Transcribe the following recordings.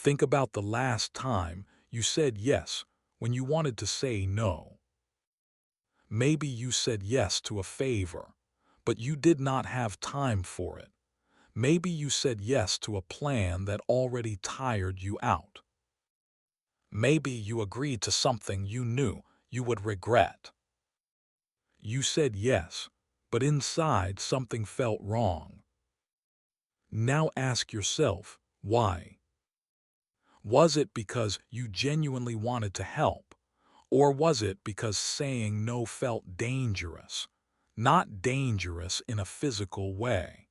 Think about the last time you said yes when you wanted to say no. Maybe you said yes to a favor, but you did not have time for it. Maybe you said yes to a plan that already tired you out. Maybe you agreed to something you knew you would regret. You said yes, but inside something felt wrong. Now ask yourself, why? Was it because you genuinely wanted to help? Or was it because saying no felt dangerous? Not dangerous in a physical way,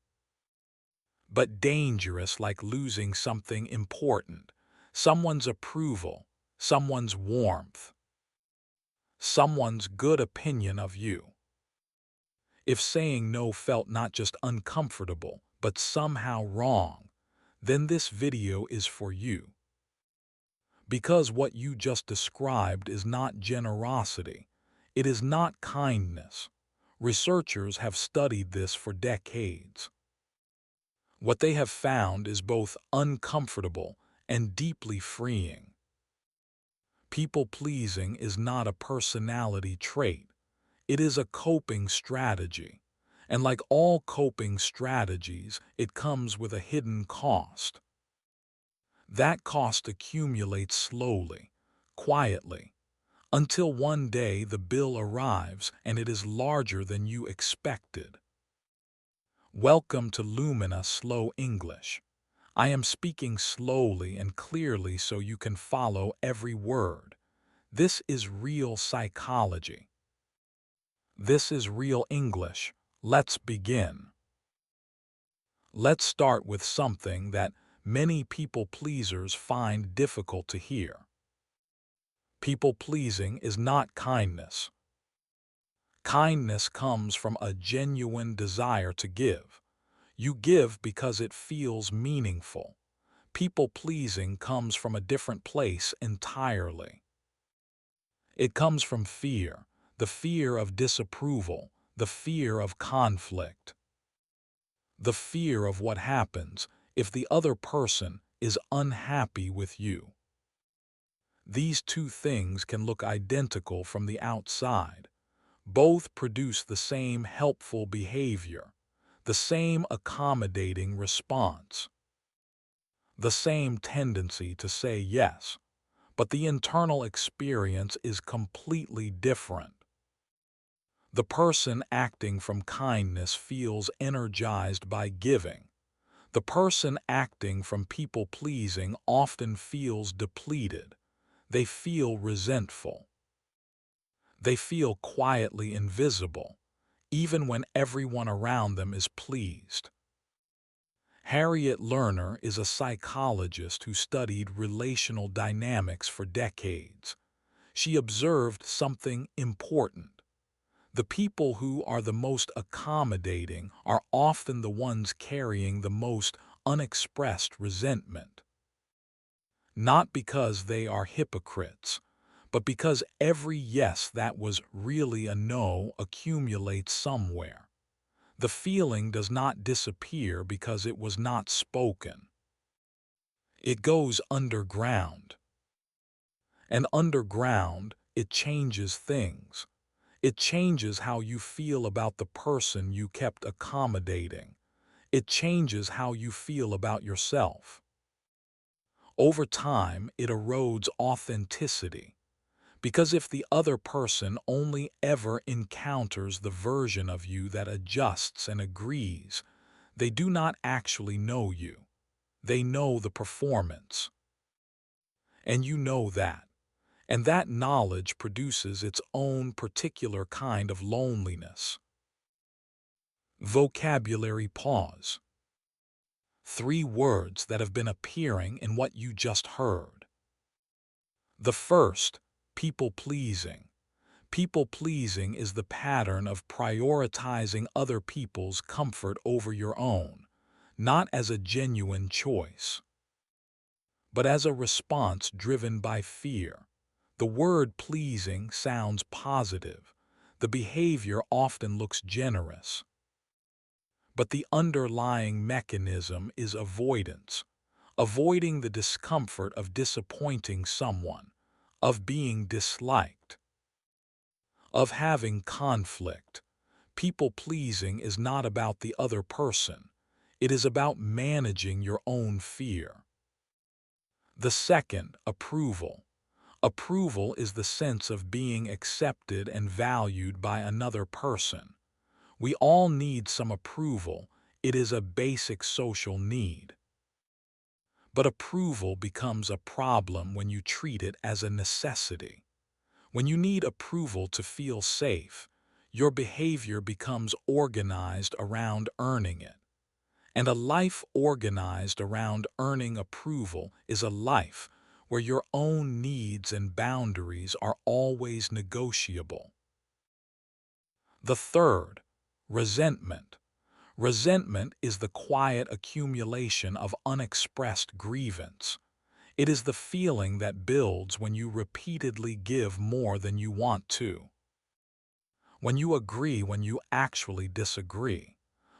but dangerous like losing something important, someone's approval, someone's warmth, someone's good opinion of you. If saying no felt not just uncomfortable, but somehow wrong, then this video is for you. Because what you just described is not generosity. It is not kindness. Researchers have studied this for decades. What they have found is both uncomfortable and deeply freeing. People-pleasing is not a personality trait. It is a coping strategy. And like all coping strategies, it comes with a hidden cost. That cost accumulates slowly, quietly, until one day the bill arrives and it is larger than you expected. Welcome to Lumina Slow English. I am speaking slowly and clearly so you can follow every word. This is real psychology. This is real English. Let's begin. Let's start with something that many people-pleasers find difficult to hear. People-pleasing is not kindness. Kindness comes from a genuine desire to give. You give because it feels meaningful. People-pleasing comes from a different place entirely. It comes from fear, the fear of disapproval, the fear of conflict, the fear of what happens if the other person is unhappy with you. These two things can look identical from the outside. Both produce the same helpful behavior, the same accommodating response, the same tendency to say yes, but the internal experience is completely different. The person acting from kindness feels energized by giving. The person acting from people-pleasing often feels depleted. They feel resentful. They feel quietly invisible, even when everyone around them is pleased. Harriet Lerner is a psychologist who studied relational dynamics for decades. She observed something important. The people who are the most accommodating are often the ones carrying the most unexpressed resentment. Not because they are hypocrites, but because every yes that was really a no accumulates somewhere. The feeling does not disappear because it was not spoken. It goes underground. And underground, it changes things. It changes how you feel about the person you kept accommodating. It changes how you feel about yourself. Over time, it erodes authenticity. Because if the other person only ever encounters the version of you that adjusts and agrees, they do not actually know you. They know the performance. And you know that. And that knowledge produces its own particular kind of loneliness. Vocabulary pause. 3 words that have been appearing in what you just heard. The first, people-pleasing. People-pleasing is the pattern of prioritizing other people's comfort over your own, not as a genuine choice, but as a response driven by fear. The word pleasing sounds positive. The behavior often looks generous. But the underlying mechanism is avoidance. avoiding the discomfort of disappointing someone, of being disliked, of having conflict. People-pleasing is not about the other person. It is about managing your own fear. The second, approval. Approval is the sense of being accepted and valued by another person. We all need some approval. It is a basic social need. But approval becomes a problem when you treat it as a necessity. When you need approval to feel safe, your behavior becomes organized around earning it. And a life organized around earning approval is a life where your own needs and boundaries are always negotiable. The third, resentment. Resentment is the quiet accumulation of unexpressed grievance. It is the feeling that builds when you repeatedly give more than you want to. When you agree when you actually disagree.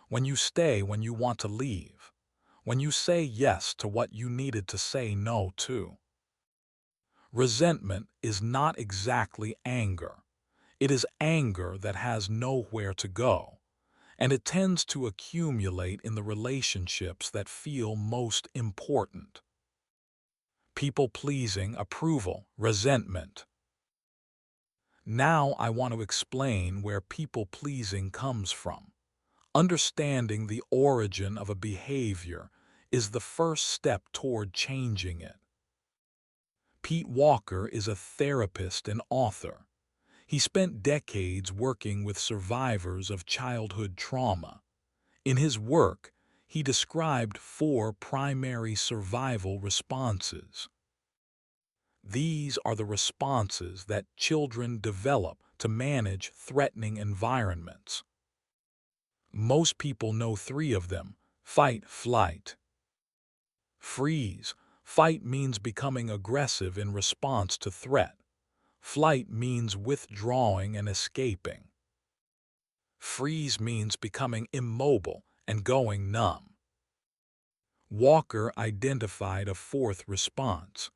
When you stay when you want to leave. When you say yes to what you needed to say no to. Resentment is not exactly anger. It is anger that has nowhere to go, and it tends to accumulate in the relationships that feel most important. People-pleasing, approval, resentment. Now I want to explain where people-pleasing comes from. Understanding the origin of a behavior is the first step toward changing it. Pete Walker is a therapist and author. He spent decades working with survivors of childhood trauma. In his work, he described 4 primary survival responses. These are the responses that children develop to manage threatening environments. Most people know 3 of them: fight, flight. Freeze. Fight means becoming aggressive in response to threat. Flight means withdrawing and escaping. Freeze means becoming immobile and going numb. Walker identified a 4th response,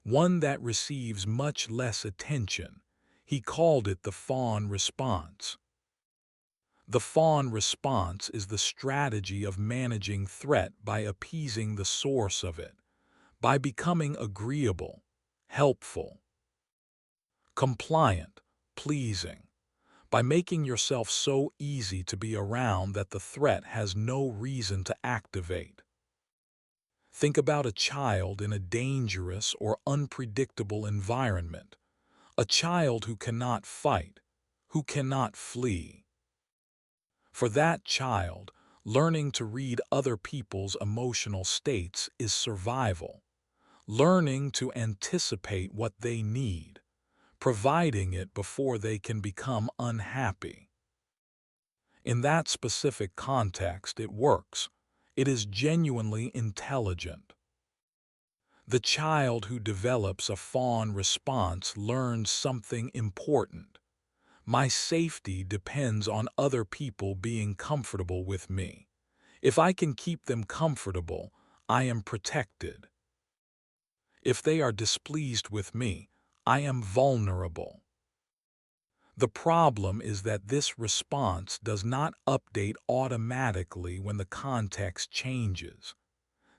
one that receives much less attention. He called it the fawn response. The fawn response is the strategy of managing threat by appeasing the source of it, by becoming agreeable, helpful, compliant, pleasing, by making yourself so easy to be around that the threat has no reason to activate. Think about a child in a dangerous or unpredictable environment, a child who cannot fight, who cannot flee. For that child, learning to read other people's emotional states is survival. Learning to anticipate what they need, providing it before they can become unhappy. In that specific context, it works. It is genuinely intelligent. The child who develops a fawn response learns something important. My safety depends on other people being comfortable with me. If I can keep them comfortable, I am protected. If they are displeased with me, I am vulnerable. The problem is that this response does not update automatically when the context changes.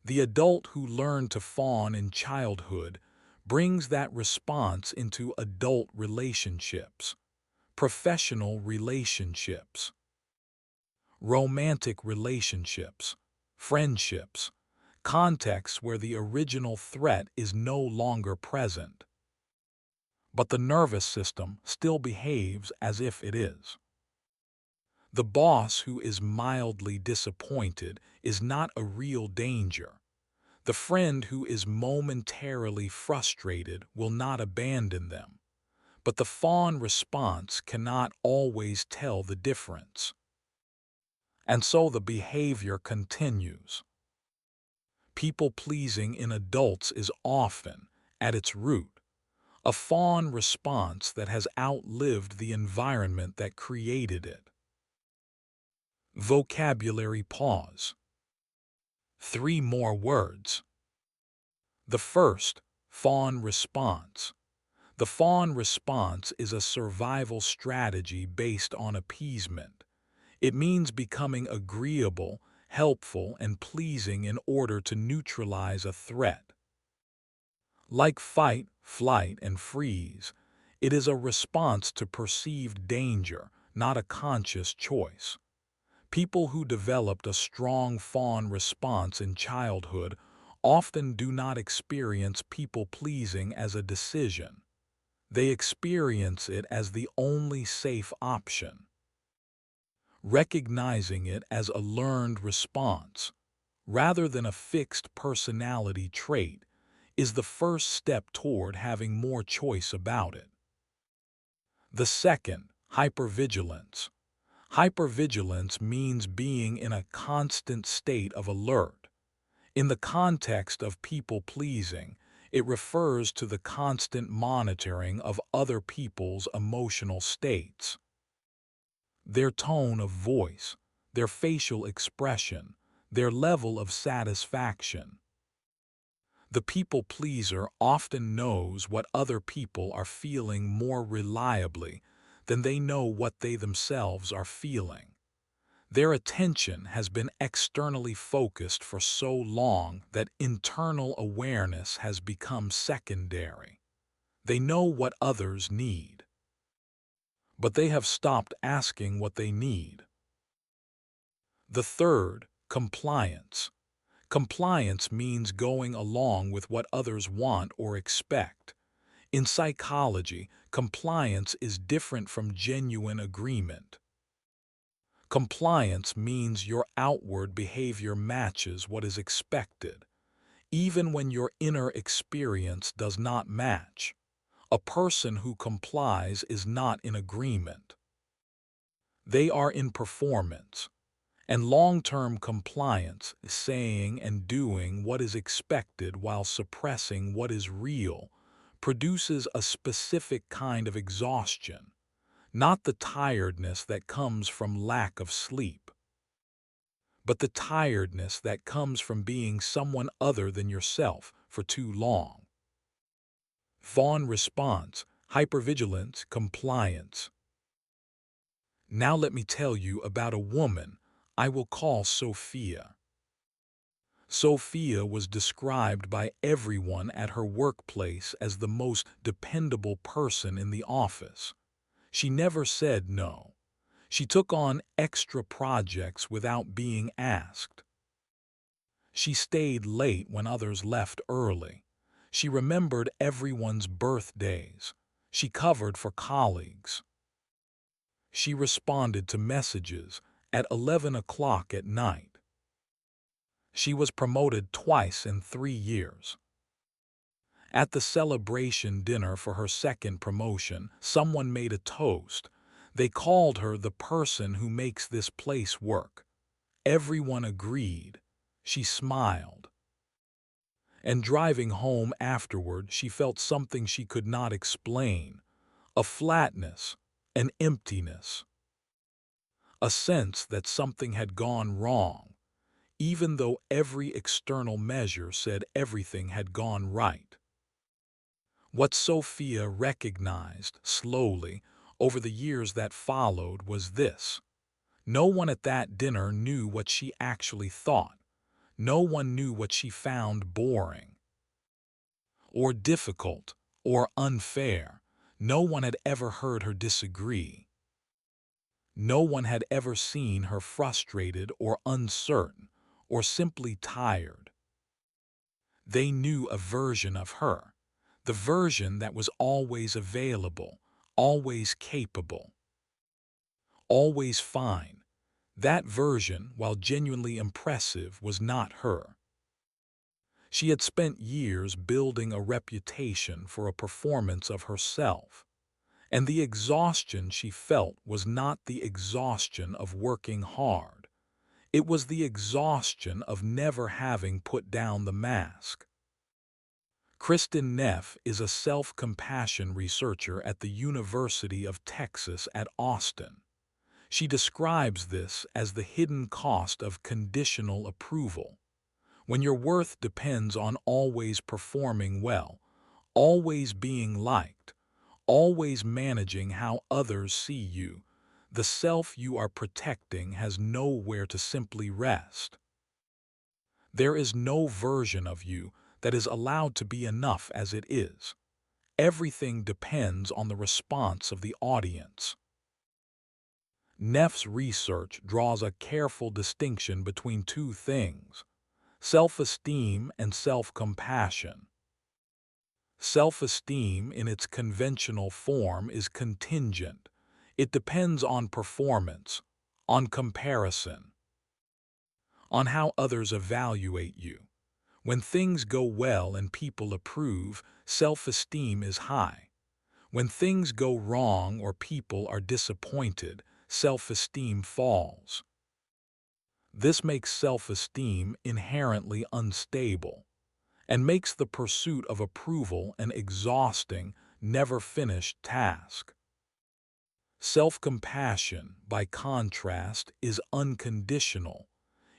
The adult who learned to fawn in childhood brings that response into adult relationships, professional relationships, romantic relationships, friendships, contexts where the original threat is no longer present. But the nervous system still behaves as if it is. The boss who is mildly disappointed is not a real danger. The friend who is momentarily frustrated will not abandon them. But the fawn response cannot always tell the difference. And so the behavior continues. People-pleasing in adults is often, at its root, a fawn response that has outlived the environment that created it. Vocabulary pause. 3 more words. The first, fawn response. The fawn response is a survival strategy based on appeasement. It means becoming agreeable, helpful, and pleasing in order to neutralize a threat. Like fight, flight, and freeze, it is a response to perceived danger, not a conscious choice. People who developed a strong fawn response in childhood often do not experience people-pleasing as a decision. They experience it as the only safe option. Recognizing it as a learned response, rather than a fixed personality trait, is the first step toward having more choice about it. The second, hypervigilance. Hypervigilance means being in a constant state of alert. In the context of people-pleasing, it refers to the constant monitoring of other people's emotional states. Their tone of voice, their facial expression, their level of satisfaction. The people-pleaser often knows what other people are feeling more reliably than they know what they themselves are feeling. Their attention has been externally focused for so long that internal awareness has become secondary. They know what others need, but they have stopped asking what they need. The third, compliance. Compliance means going along with what others want or expect. In psychology, compliance is different from genuine agreement. Compliance means your outward behavior matches what is expected, even when your inner experience does not match. A person who complies is not in agreement. They are in performance. And long-term compliance is saying and doing what is expected while suppressing what is real, produces a specific kind of exhaustion, not the tiredness that comes from lack of sleep, but the tiredness that comes from being someone other than yourself for too long. Fawn response, hypervigilance, compliance. Now let me tell you about a woman I will call Sophia. Sophia was described by everyone at her workplace as the most dependable person in the office. She never said no. She took on extra projects without being asked. She stayed late when others left early. She remembered everyone's birthdays. She covered for colleagues. She responded to messages at 11 o'clock at night. She was promoted twice in 3 years. At the celebration dinner for her second promotion, someone made a toast. They called her the person who makes this place work. Everyone agreed. She smiled. And driving home afterward, she felt something she could not explain. A flatness, an emptiness. A sense that something had gone wrong, even though every external measure said everything had gone right. What Sophia recognized slowly over the years that followed was this. No one at that dinner knew what she actually thought. No one knew what she found boring, or difficult, or unfair. No one had ever heard her disagree. No one had ever seen her frustrated or uncertain, or simply tired. They knew a version of her, the version that was always available, always capable, always fine. That version, while genuinely impressive, was not her. She had spent years building a reputation for a performance of herself, and the exhaustion she felt was not the exhaustion of working hard. It was the exhaustion of never having put down the mask. Kristin Neff is a self-compassion researcher at the University of Texas at Austin. She describes this as the hidden cost of conditional approval. When your worth depends on always performing well, always being liked, always managing how others see you, the self you are protecting has nowhere to simply rest. There is no version of you that is allowed to be enough as it is. Everything depends on the response of the audience. Neff's research draws a careful distinction between two things: self-esteem and self-compassion. Self-esteem in its conventional form is contingent. It depends on performance, on comparison, on how others evaluate you. When things go well and people approve, self-esteem is high. When things go wrong or people are disappointed, self-esteem falls. This makes self-esteem inherently unstable and makes the pursuit of approval an exhausting, never-finished task. Self-compassion, by contrast, is unconditional.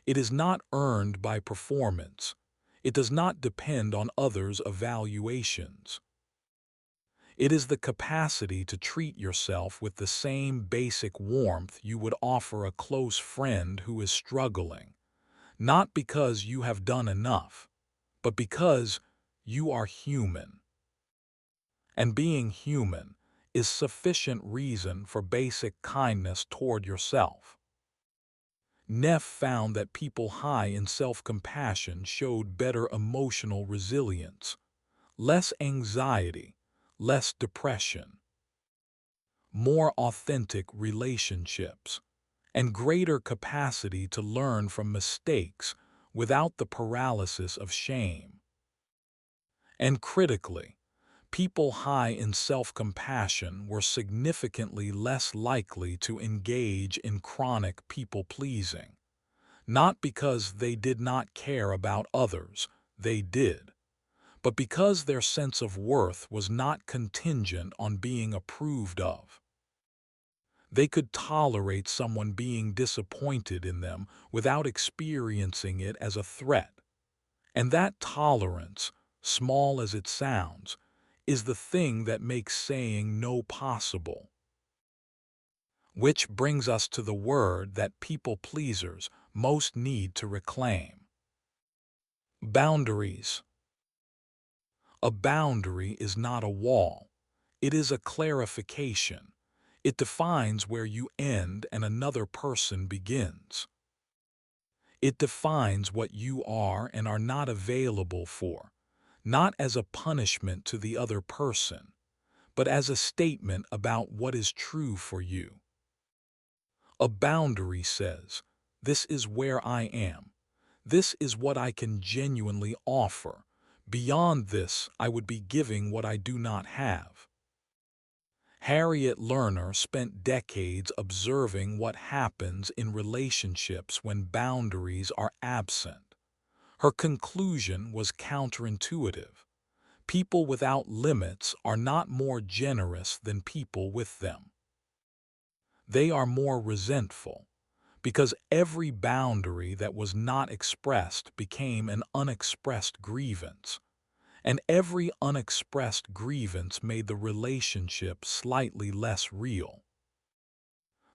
It is not earned by performance. It does not depend on others' evaluations. It is the capacity to treat yourself with the same basic warmth you would offer a close friend who is struggling, not because you have done enough, but because you are human. And being human is sufficient reason for basic kindness toward yourself. Neff found that people high in self-compassion showed better emotional resilience, less anxiety, less depression, more authentic relationships, and greater capacity to learn from mistakes without the paralysis of shame. And critically, people high in self-compassion were significantly less likely to engage in chronic people-pleasing, not because they did not care about others, they did, but because their sense of worth was not contingent on being approved of. They could tolerate someone being disappointed in them without experiencing it as a threat. And that tolerance, small as it sounds, is the thing that makes saying no possible. Which brings us to the word that people-pleasers most need to reclaim: boundaries. A boundary is not a wall. It is a clarification. It defines where you end and another person begins. It defines what you are and are not available for, not as a punishment to the other person, but as a statement about what is true for you. A boundary says, this is where I am. This is what I can genuinely offer. Beyond this, I would be giving what I do not have. Harriet Lerner spent decades observing what happens in relationships when boundaries are absent. Her conclusion was counterintuitive. People without limits are not more generous than people with them. They are more resentful, because every boundary that was not expressed became an unexpressed grievance, and every unexpressed grievance made the relationship slightly less real.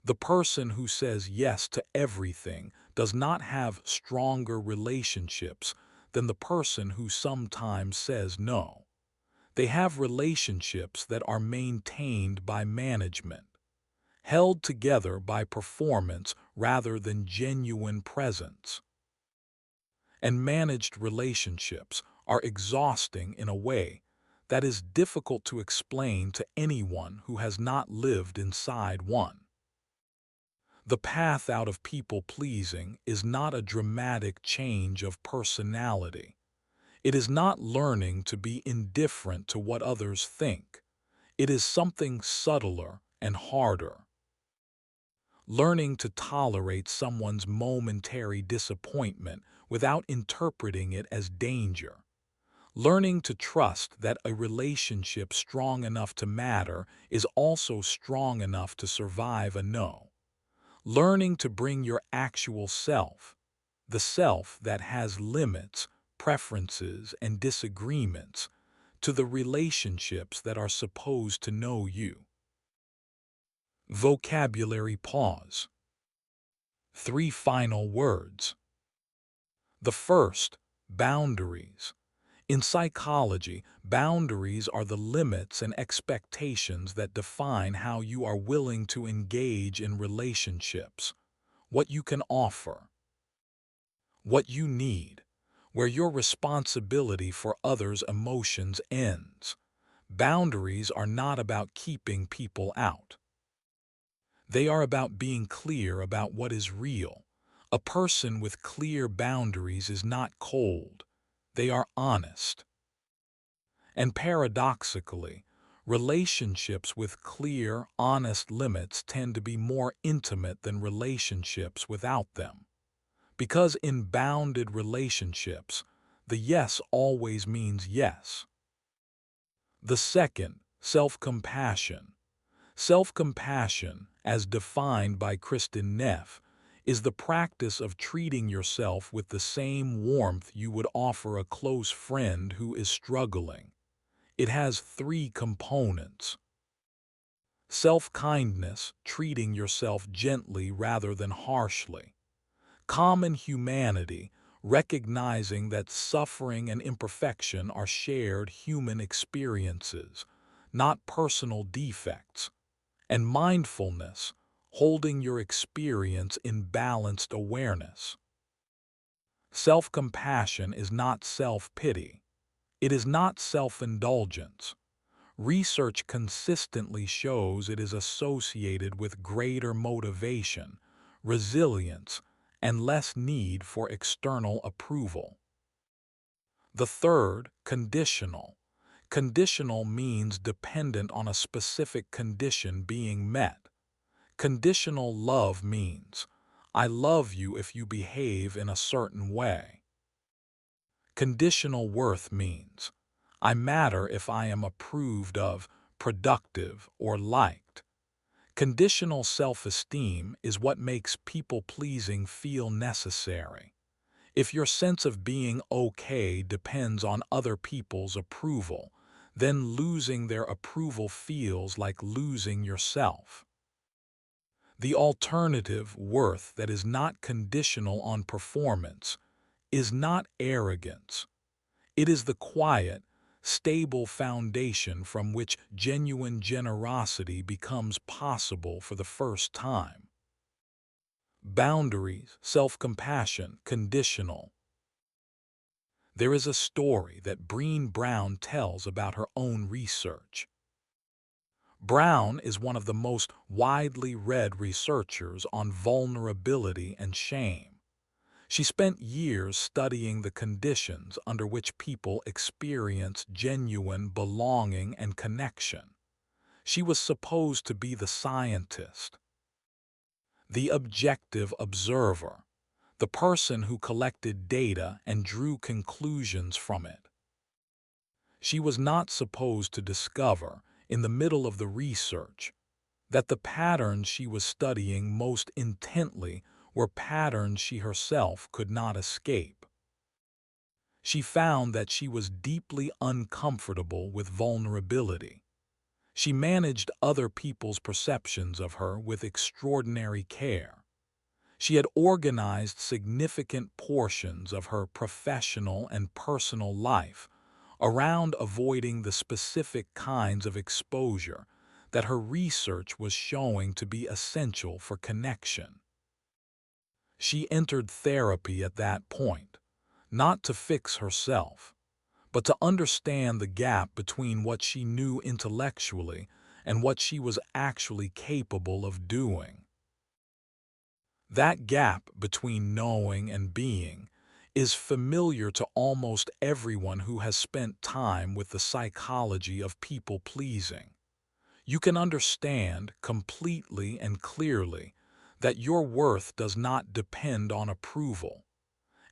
The person who says yes to everything does not have stronger relationships than the person who sometimes says no. They have relationships that are maintained by management, held together by performance rather than genuine presence. And managed relationships are exhausting in a way that is difficult to explain to anyone who has not lived inside one. The path out of people-pleasing is not a dramatic change of personality. It is not learning to be indifferent to what others think. It is something subtler and harder. Learning to tolerate someone's momentary disappointment without interpreting it as danger. Learning to trust that a relationship strong enough to matter is also strong enough to survive a no. Learning to bring your actual self, the self that has limits, preferences, and disagreements to the relationships that are supposed to know you. Vocabulary pause. 3 final words. The first, boundaries. In psychology, boundaries are the limits and expectations that define how you are willing to engage in relationships, what you can offer, what you need, where your responsibility for others' emotions ends. Boundaries are not about keeping people out. They are about being clear about what is real. A person with clear boundaries is not cold. They are honest. And paradoxically, relationships with clear, honest limits tend to be more intimate than relationships without them. Because in bounded relationships, the yes always means yes. The second, self-compassion. Self-compassion, as defined by Kristin Neff, is the practice of treating yourself with the same warmth you would offer a close friend who is struggling. It has 3 components. Self-kindness, treating yourself gently rather than harshly. Common humanity, recognizing that suffering and imperfection are shared human experiences, not personal defects. And mindfulness, holding your experience in balanced awareness. Self-compassion is not self-pity. It is not self-indulgence. Research consistently shows it is associated with greater motivation, resilience, and less need for external approval. The third, conditional. Conditional means dependent on a specific condition being met. Conditional love means, I love you if you behave in a certain way. Conditional worth means, I matter if I am approved of, productive, or liked. Conditional self-esteem is what makes people-pleasing feel necessary. If your sense of being okay depends on other people's approval, then losing their approval feels like losing yourself. The alternative, worth that is not conditional on performance, is not arrogance. It is the quiet, stable foundation from which genuine generosity becomes possible for the first time. Boundaries, self-compassion, conditional. There is a story that Brené Brown tells about her own research. Brown is one of the most widely read researchers on vulnerability and shame. She spent years studying the conditions under which people experience genuine belonging and connection. She was supposed to be the scientist, the objective observer, the person who collected data and drew conclusions from it. She was not supposed to discover, in the middle of the research, that the patterns she was studying most intently were patterns she herself could not escape. She found that she was deeply uncomfortable with vulnerability. She managed other people's perceptions of her with extraordinary care. She had organized significant portions of her professional and personal life around avoiding the specific kinds of exposure that her research was showing to be essential for connection. She entered therapy at that point, not to fix herself, but to understand the gap between what she knew intellectually and what she was actually capable of doing. That gap between knowing and being is familiar to almost everyone who has spent time with the psychology of people-pleasing. You can understand completely and clearly that your worth does not depend on approval,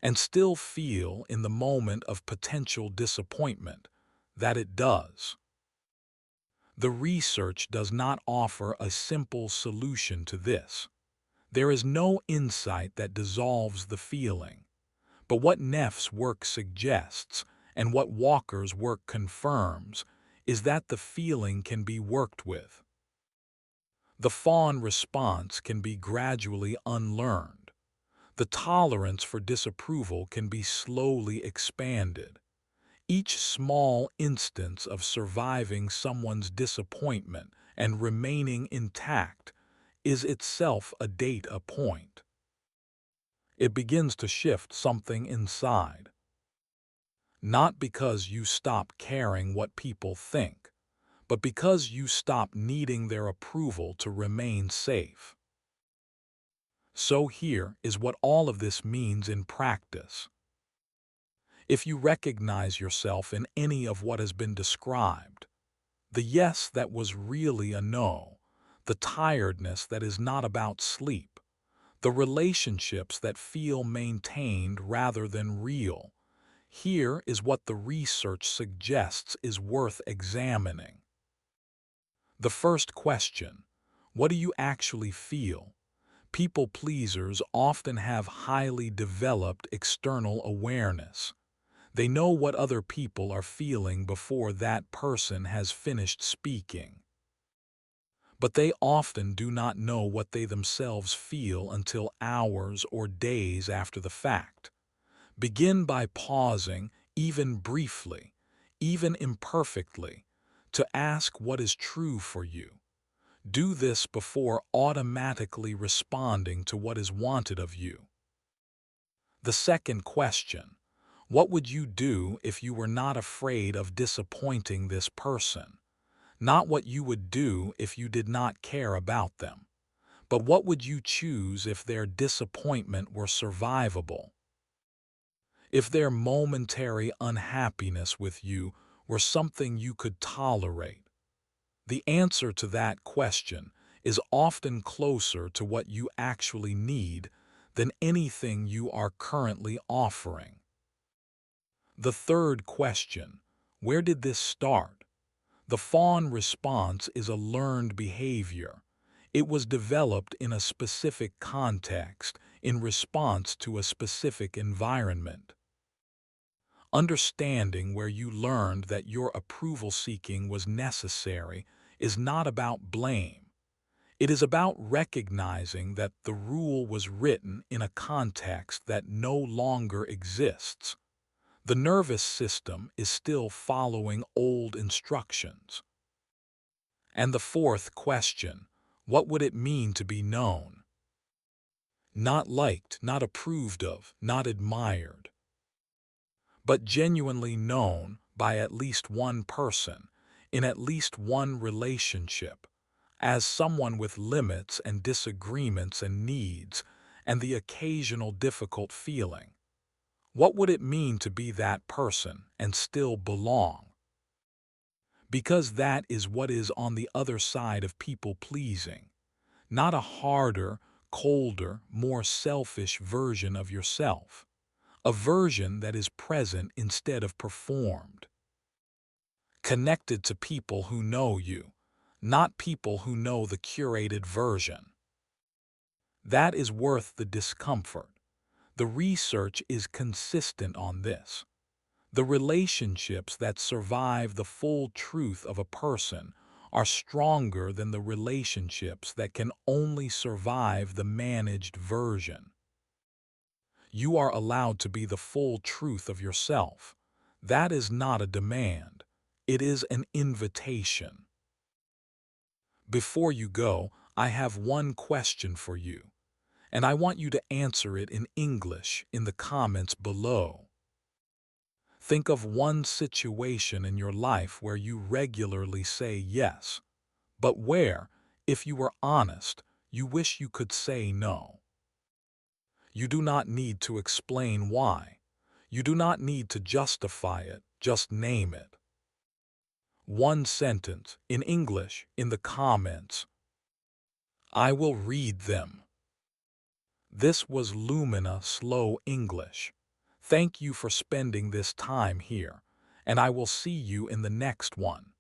and still feel in the moment of potential disappointment that it does. The research does not offer a simple solution to this. There is no insight that dissolves the feeling, But what Neff's work suggests, and what Walker's work confirms, is that the feeling can be worked with. The fawn response can be gradually unlearned. The tolerance for disapproval can be slowly expanded. Each small instance of surviving someone's disappointment and remaining intact is itself a data point. It begins to shift something inside. Not because you stop caring what people think, but because you stop needing their approval to remain safe. So here is what all of this means in practice. If you recognize yourself in any of what has been described, the yes that was really a no, the tiredness that is not about sleep, the relationships that feel maintained rather than real, here is what the research suggests is worth examining. The first question, what do you actually feel? People pleasers often have highly developed external awareness. They know what other people are feeling before that person has finished speaking. But they often do not know what they themselves feel until hours or days after the fact. Begin by pausing, even briefly, even imperfectly, to ask what is true for you. Do this before automatically responding to what is wanted of you. The second question, what would you do if you were not afraid of disappointing this person? Not what you would do if you did not care about them, but what would you choose if their disappointment were survivable? If their momentary unhappiness with you were something you could tolerate? The answer to that question is often closer to what you actually need than anything you are currently offering. The third question, where did this start? The fawn response is a learned behavior. It was developed in a specific context, in response to a specific environment. Understanding where you learned that your approval seeking was necessary is not about blame. It is about recognizing that the rule was written in a context that no longer exists. The nervous system is still following old instructions. And the fourth question, what would it mean to be known? Not liked, not approved of, not admired, but genuinely known by at least one person, in at least one relationship, as someone with limits and disagreements and needs, and the occasional difficult feeling. What would it mean to be that person and still belong? Because that is what is on the other side of people-pleasing, not a harder, colder, more selfish version of yourself, a version that is present instead of performed. Connected to people who know you, not people who know the curated version. That is worth the discomfort. The research is consistent on this. The relationships that survive the full truth of a person are stronger than the relationships that can only survive the managed version. You are allowed to be the full truth of yourself. That is not a demand. It is an invitation. Before you go, I have one question for you, and I want you to answer it in English in the comments below. Think of one situation in your life where you regularly say yes, but where, if you were honest, you wish you could say no. You do not need to explain why. You do not need to justify it, just name it. One sentence, in English, in the comments. I will read them. This was Lumina Slow English. Thank you for spending this time here, and I will see you in the next one.